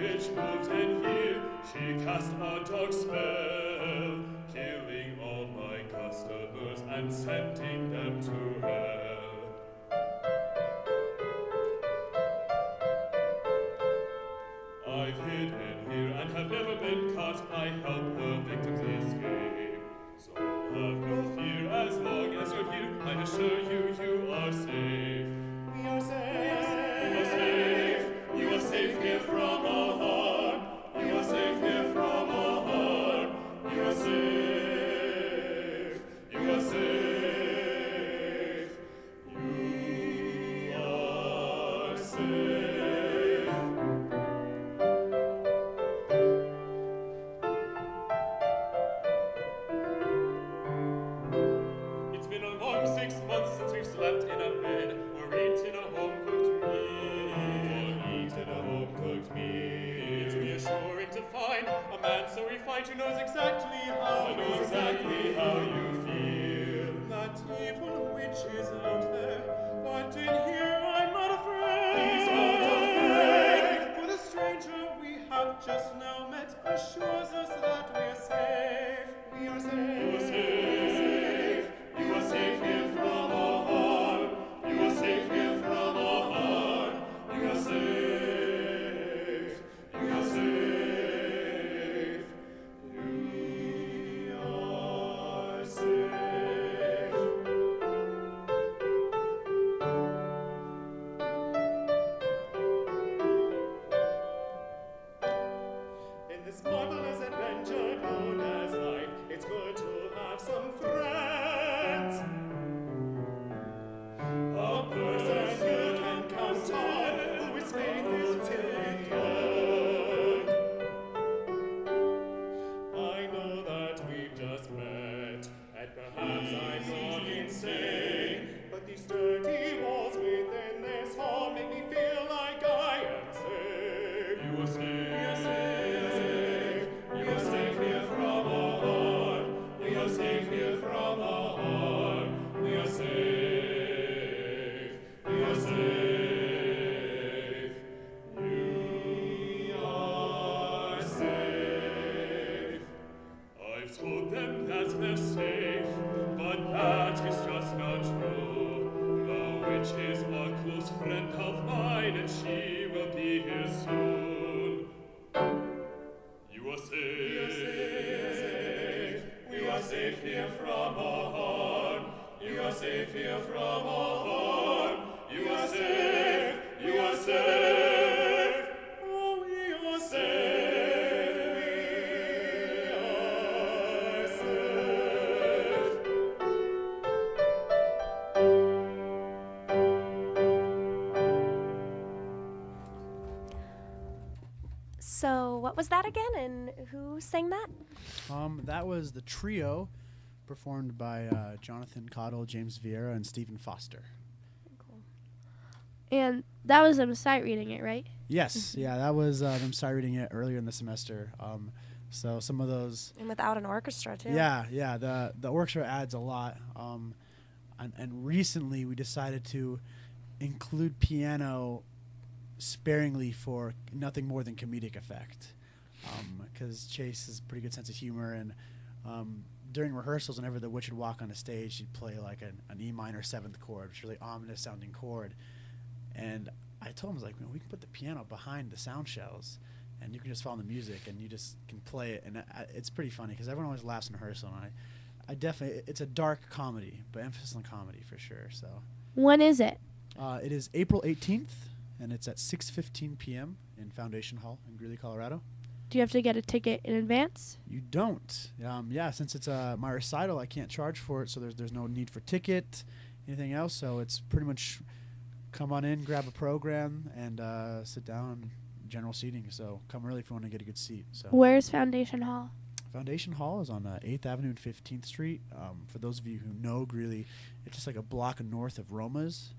witch moved in here. She cast a dark spell, killing all my customers and sending them to hell. I've hidden here and have never been caught. I help her victims escape. So have no fear as long as you're here. I assure you, you are safe. We are safe. You are safe. You are safe here from all harm. You are safe here from all harm. You are safe. You are safe. You are safe. It's been a long 6 months since we've slept in a bed or eaten a home-cooked meal. It's reassuring to find a man so refined who knows exactly how you feel. That evil witch is out there, but in here I'm not afraid. He's not afraid. For the stranger we have just now met assures us that we're safe. We are safe. You are safe. You are safe here from all harm. You are safe here from all harm. You are safe. You are safe. You are safe. In this marvelous adventure known as life, it's good to have some friends. A person you can count on, who is faithful till the end. I know that we've just met, and perhaps I'm not insane, but these dirty walls within this hall make me feel like I am safe. You are safe. You are safe. You are safe here from all harm. We are safe here from all harm. We are safe. We are safe. We are safe. I've told them that they're safe, but that is just not true. The witch is a close friend of mine, and she will be here soon. You are safe. We are safe. We are safe here from all harm. You are safe here from all harm. You are safe. You are safe. Oh, we are safe. We are safe. So what was that again, and who sang that? That was the trio performed by Jonathan Cottle, James Vieira, and Stephen Foster. Cool. And that was them sight reading it, right? Yes, yeah, that was them sight reading it earlier in the semester. So some of those... And without an orchestra, too. Yeah, the orchestra adds a lot. And recently we decided to include piano sparingly for nothing more than comedic effect. Because Chase has a pretty good sense of humor, and during rehearsals, whenever the witch would walk on the stage, she'd play like an E minor 7th chord, which is a really ominous sounding chord. And I told him, I was like, we can put the piano behind the sound shells, and you can just follow the music, and you just can play it. And it's pretty funny because everyone always laughs in rehearsal, and I definitely, it's a dark comedy, but emphasis on comedy for sure. So When is it? it is April 18th, and it's at 6:15 p.m. in Foundation Hall in Greeley, Colorado. Do you have to get a ticket in advance? You don't. Yeah, since it's my recital, I can't charge for it, so there's no need for ticket, anything else. So it's pretty much come on in, grab a program, and sit down, general seating. So come early if you want to get a good seat. So Where's Foundation Hall? Foundation Hall is on 8th Avenue and 15th Street. For those of you who know Greeley, it's just like a block north of Roma's.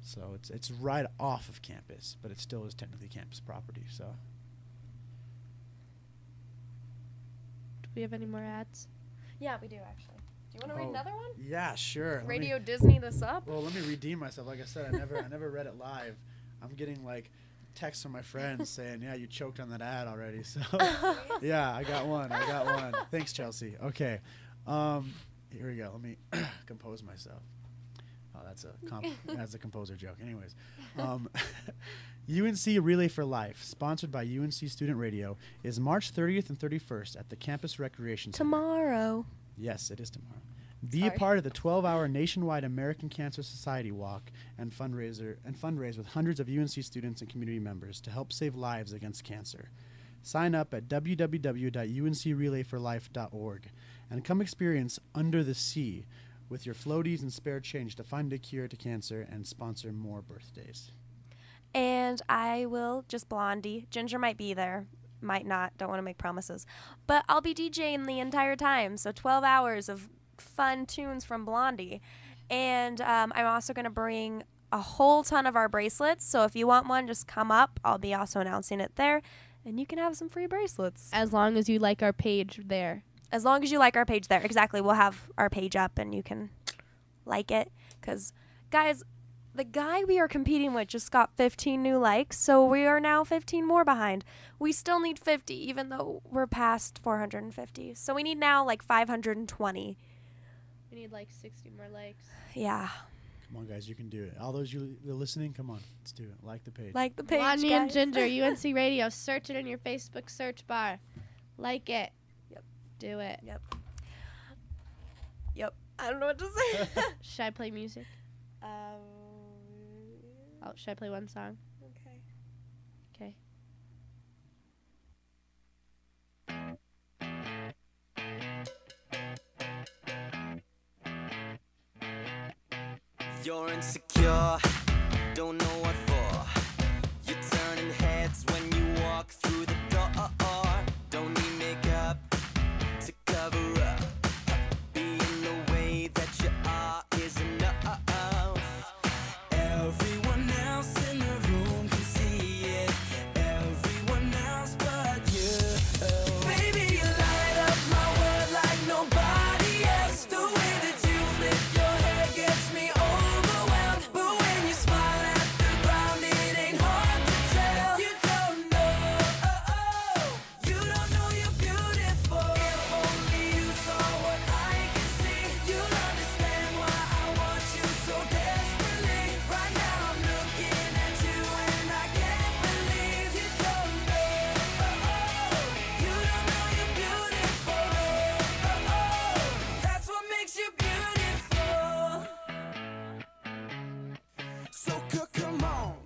So it's right off of campus, but it still is technically campus property. So. Do we have any more ads? Yeah, we do, actually. Do you want to read another one? Yeah, sure. Radio Disney this up? Well, let me redeem myself. Like I said, I never read it live. I'm getting like texts from my friends saying, "Yeah, you choked on that ad already." So, yeah, I got one. Thanks, Chelsea. Okay, here we go. Let me compose myself. Oh, that's a composer joke. Anyways, UNC Relay for Life, sponsored by UNC Student Radio, is March 30th and 31st at the Campus Recreation Center. Tomorrow. Yes, it is tomorrow. Be a part of the 12-hour nationwide American Cancer Society walk and fundraise with hundreds of UNC students and community members to help save lives against cancer. Sign up at www.uncrelayforlife.org and come experience Under the Sea with your floaties and spare change to find a cure to cancer and sponsor more birthdays. And I will just Blondie. Ginger might be there, might not. Don't want to make promises. But I'll be DJing the entire time, so 12 hours of fun tunes from Blondie. And I'm also going to bring a whole ton of our bracelets, so if you want one, just come up. I'll be also announcing it there, and you can have some free bracelets. As long as you like our page there. As long as you like our page there. Exactly. We'll have our page up, and you can like it. Because, guys, the guy we are competing with just got 15 new likes, so we are now 15 more behind. We still need 50, even though we're past 450. So we need now, like, 520. We need like 60 more likes. Yeah. Come on, guys, you can do it. All those you listening, come on, let's do it. Like the page. Like the page, Blondie guys. and Ginger, UNC Radio. Search it in your Facebook search bar. Like it. Yep. Do it. Yep. I don't know what to say. Should I play music? Should I play one song? Okay. You're insecure, don't know what for. You're turning heads when you walk through the door. Don't need makeup to cover up. Being the way that you are is enough. Everyone else in the room can see it. Everyone else but you. Baby, you light up my world like nobody else. The way that you flip your hair gets me overwhelmed. But when you smile at the ground, it ain't hard to tell. You don't know, you don't know you're beautiful. If only you saw what I can see, you'll understand why I want you so desperately. Right now I'm looking at you and I can't believe you don't know, you don't know you're beautiful. That's what makes you beautiful. So come on,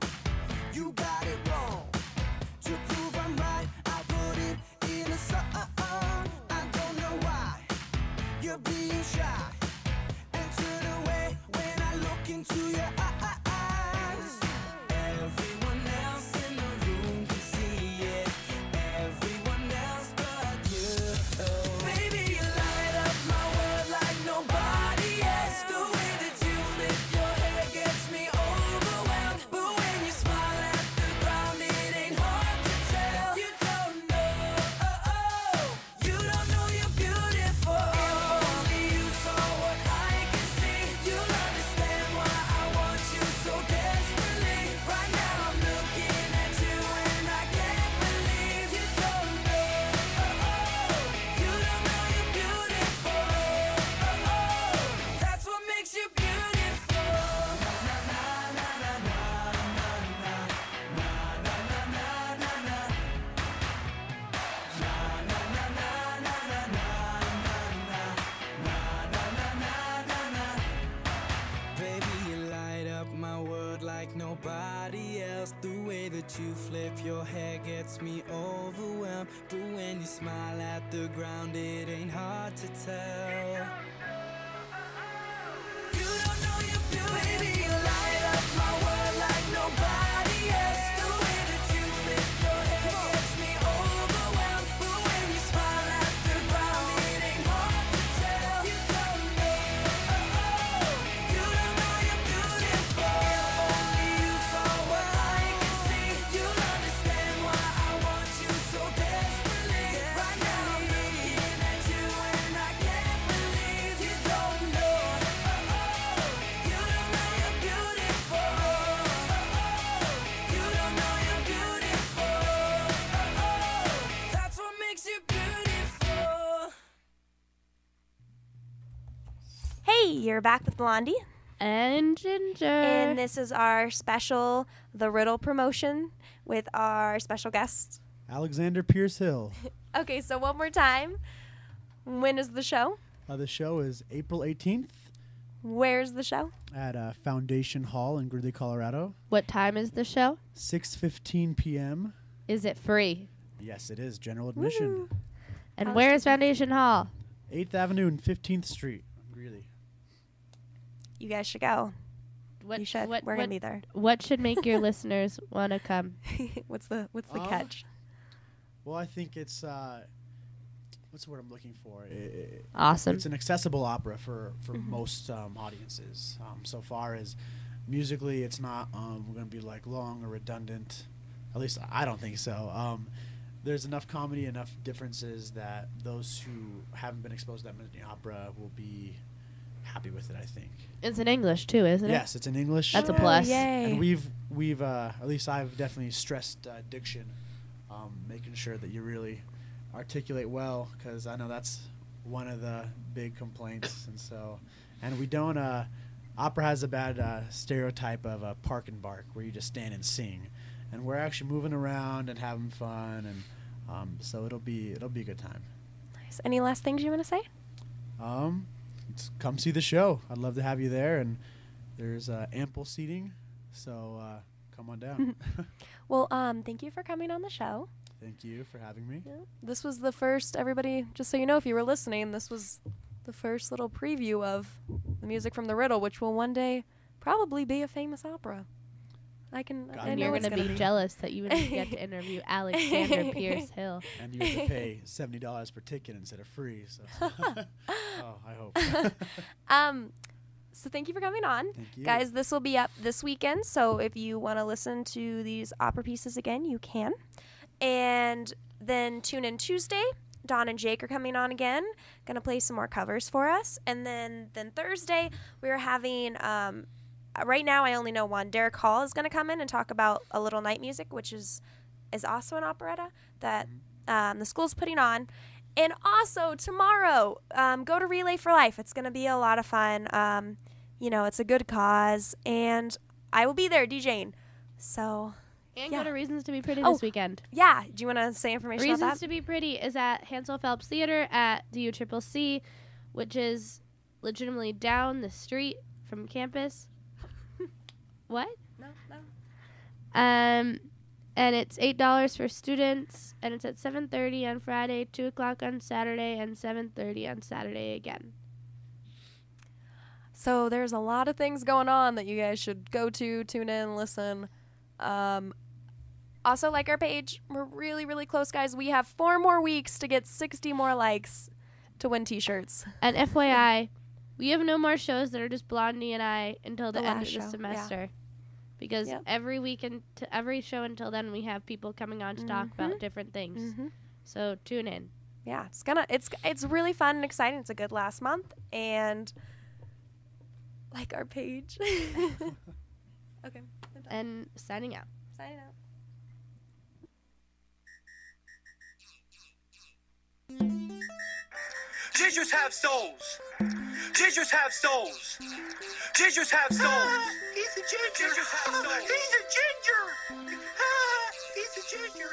you got it wrong. To prove I'm right, I put it in a song. I don't know why you're being shy and turn away when I look into your eyes. Everyone else in the room can see it. Everyone else but you. Baby, you light up my world like nobody else. The way that you flip your hair gets me overwhelmed. But when you smile at the ground, it ain't hard to tell. You don't know, you don't know you're beautiful. If only you saw what I can see, you'll understand why I want you so desperately. Right now I'm looking at you and I can't believe you don't know, you don't know you're beautiful. That's what makes you beautiful. Baby, you light up my world like nobody else. The way that you flip your hair gets me overwhelmed. But when you smile at the ground, it ain't hard to tell. You don't know you're beautiful. Baby, you light up my world like nobody else. The way that you flip your hair gets me overwhelmed. But when you smile at the ground, it ain't hard to tell. You don't know, you don't know you're beautiful. If only you saw what I can see, you'll understand why I want you so desperately. Right now I'm looking at you and I can't believe you don't know, you don't know you're beautiful. Hey, you're back with Blondie. And Ginger. And this is our special The Riddle promotion with our special guest. Alexander Pierce Hill. Okay, so one more time. When is the show? The show is April 18th Where's the show? at Foundation Hall in Greeley, Colorado. What time is the show? 6:15 p.m. Is it free? Yes, it is. General admission. Woo. And College where is students. Foundation Hall? 8th Avenue and 15th Street. Greeley. You guys should go. What, You should. We're going to be there. What should make your listeners want to come? What's the catch? Well, I think it's what's the word I'm looking for? Awesome. It's an accessible opera for most audiences. So far as musically, it's not going to be like long or redundant. At least I don't think so. There's enough comedy, enough differences that those who haven't been exposed to that many opera will be happy with it, I think. It's in English too, isn't it? Yes, it's in English. That's a plus. Yay. And we've at least I've definitely stressed diction, making sure that you really articulate well, because I know that's one of the big complaints. And we don't. Opera has a bad stereotype of park and bark, where you just stand and sing, and we're actually moving around and having fun, and so it'll be a good time. Nice. Any last things you want to say? Come see the show. I'd love to have you there, and there's ample seating, so come on down. Well, thank you for coming on the show. Thank you for having me. Yeah. This was the first, everybody, just so you know, if you were listening, this was the first little preview of the music from the Riddle, which will one day probably be a famous opera. I And know you're it's going to be jealous that you wouldn't get to interview Alexander Pierce Hill. And you have to pay $70 per ticket instead of free. So, oh, I hope. So thank you for coming on. Thank you. Guys, this will be up this weekend, so if you want to listen to these opera pieces again, you can. And then tune in Tuesday. Dawn and Jake are coming on again, going to play some more covers for us. And then Thursday, we're having, right now I only know one, Derek Hall is going to come in and talk about A Little Night Music, which is also an operetta that the school's putting on. And also tomorrow, go to Relay for Life. It's going to be a lot of fun. It's a good cause, and I will be there DJing. So, And yeah. go to Reasons to Be Pretty Oh, this weekend. Yeah. Do you want to say information Reasons about that? to Be Pretty is at Hansel Phelps Theater at the UCCC, which is legitimately down the street from campus. What? No. And it's $8 for students, and it's at 7:30 on Friday, 2 o'clock on Saturday, and 7:30 on Saturday again. So there's a lot of things going on that you guys should go to, tune in, listen. Also, like our page. We're really, really close, guys. We have 4 more weeks to get 60 more likes to win T-shirts. And FYI, we have no more shows that are just Blondie and I until the The end last of the show, semester. Because Yep. every weekend, to every show until then, we have people coming on to talk about different things. Mm-hmm. So tune in. Yeah, it's really fun and exciting. It's a good last month, and like our page. Okay. And signing out. Signing out. Teachers have souls. Teachers have souls. Teachers have souls. He's a ginger. Teachers have souls. He's a ginger. He's a ginger.